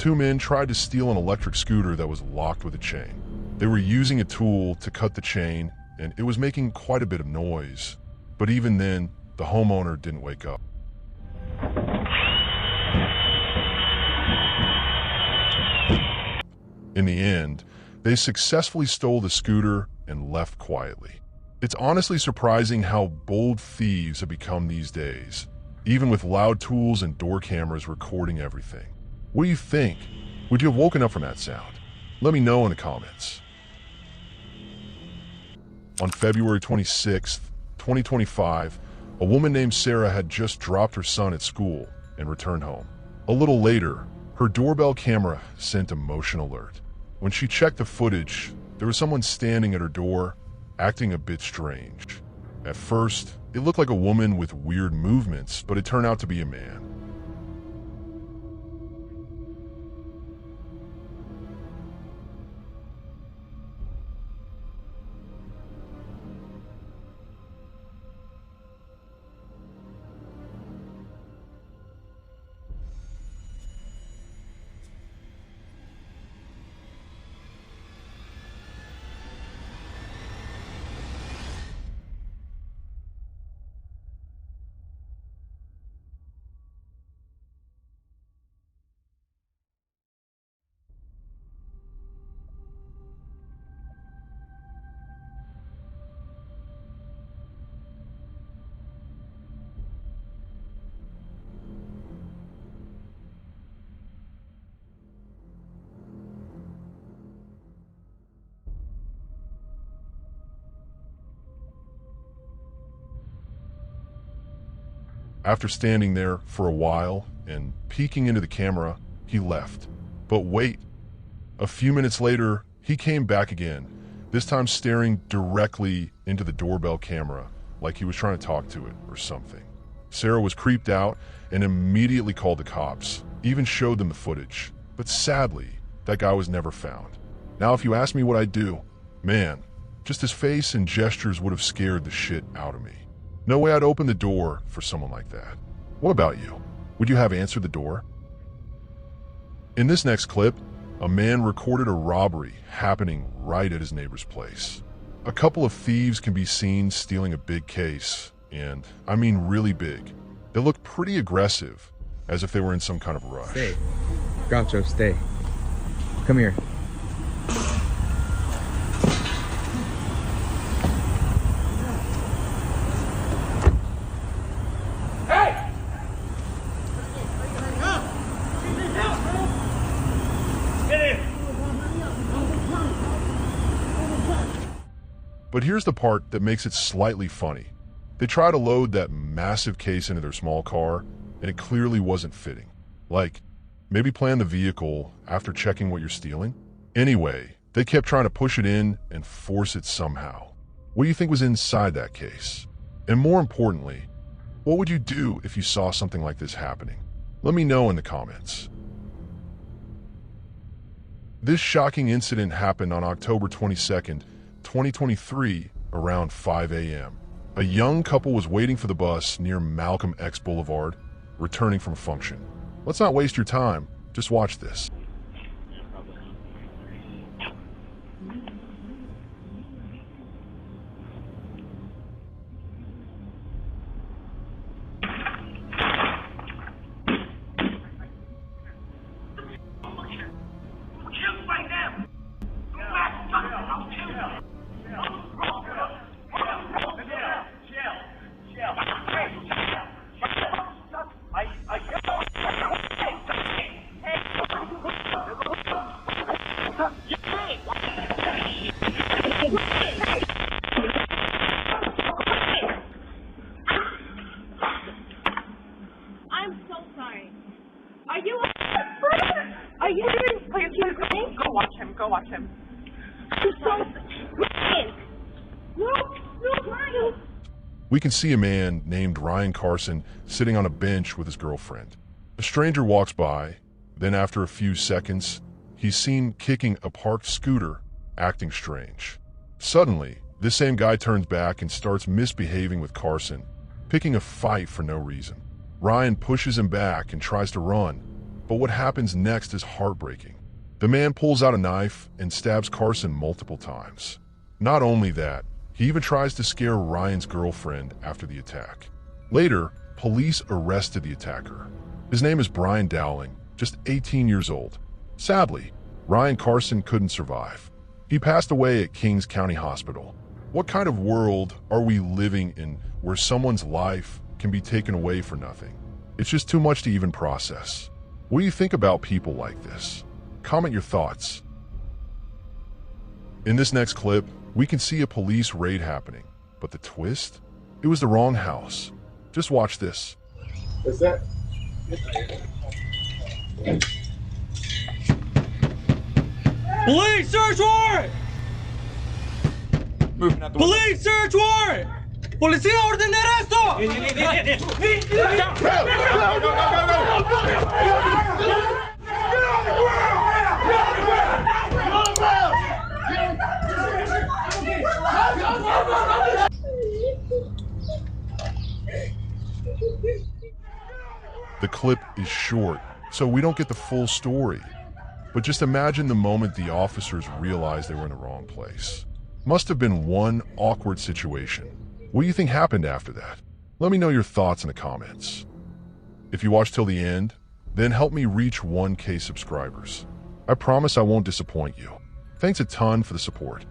two men tried to steal an electric scooter that was locked with a chain. They were using a tool to cut the chain, and it was making quite a bit of noise. But even then, the homeowner didn't wake up. In the end, they successfully stole the scooter and left quietly. It's honestly surprising how bold thieves have become these days, even with loud tools and door cameras recording everything. What do you think? Would you have woken up from that sound? Let me know in the comments. On February 26th, 2025, a woman named Sarah had just dropped her son at school and returned home. A little later, her doorbell camera sent a motion alert. When she checked the footage, there was someone standing at her door, acting a bit strange. At first, it looked like a woman with weird movements, but it turned out to be a man. After standing there for a while and peeking into the camera, he left. But wait, a few minutes later, he came back again, this time staring directly into the doorbell camera like he was trying to talk to it or something. Sarah was creeped out and immediately called the cops, even showed them the footage. But sadly, that guy was never found. Now, if you ask me what I'd do, man, just his face and gestures would have scared the shit out of me. No way I'd open the door for someone like that. What about you? Would you have answered the door? In this next clip, a man recorded a robbery happening right at his neighbor's place. A couple of thieves can be seen stealing a big case, and I mean really big. They look pretty aggressive, as if they were in some kind of rush. Stay. Groucho, stay. Come here. But here's the part that makes it slightly funny. They try to load that massive case into their small car, and it clearly wasn't fitting. Like, maybe plan the vehicle after checking what you're stealing? Anyway, they kept trying to push it in and force it somehow. What do you think was inside that case? And more importantly, what would you do if you saw something like this happening? Let me know in the comments. This shocking incident happened on October 22nd, 2023, around 5 a.m. A young couple was waiting for the bus near Malcolm X Boulevard, returning from a function. Let's not waste your time. Just watch this. I'm so sorry. Are you please go watch him. I'm so Ryan. No, Ryan. We can see a man named Ryan Carson sitting on a bench with his girlfriend. A stranger walks by, then after a few seconds, he's seen kicking a parked scooter, acting strange. Suddenly, this same guy turns back and starts misbehaving with Carson, picking a fight for no reason. Ryan pushes him back and tries to run, But what happens next is heartbreaking. The man pulls out a knife and stabs Carson multiple times. Not only that, he even tries to scare Ryan's girlfriend after the attack. Later, police arrested the attacker. His name is Brian Dowling, just 18 years old. Sadly, Ryan Carson couldn't survive. He passed away at Kings County Hospital. What kind of world are we living in where someone's life can be taken away for nothing? It's just too much to even process. What do you think about people like this? Comment your thoughts. In this next clip, we can see a police raid happening, but the twist? It was the wrong house. Just watch this. What's that? Police search warrant! Police search warrant! Policía orden de arresto! The clip is short, so we don't get the full story. But just imagine the moment the officers realized they were in the wrong place. Must have been one awkward situation. What do you think happened after that? Let me know your thoughts in the comments. If you watch till the end, then help me reach 1K subscribers. I promise I won't disappoint you. Thanks a ton for the support.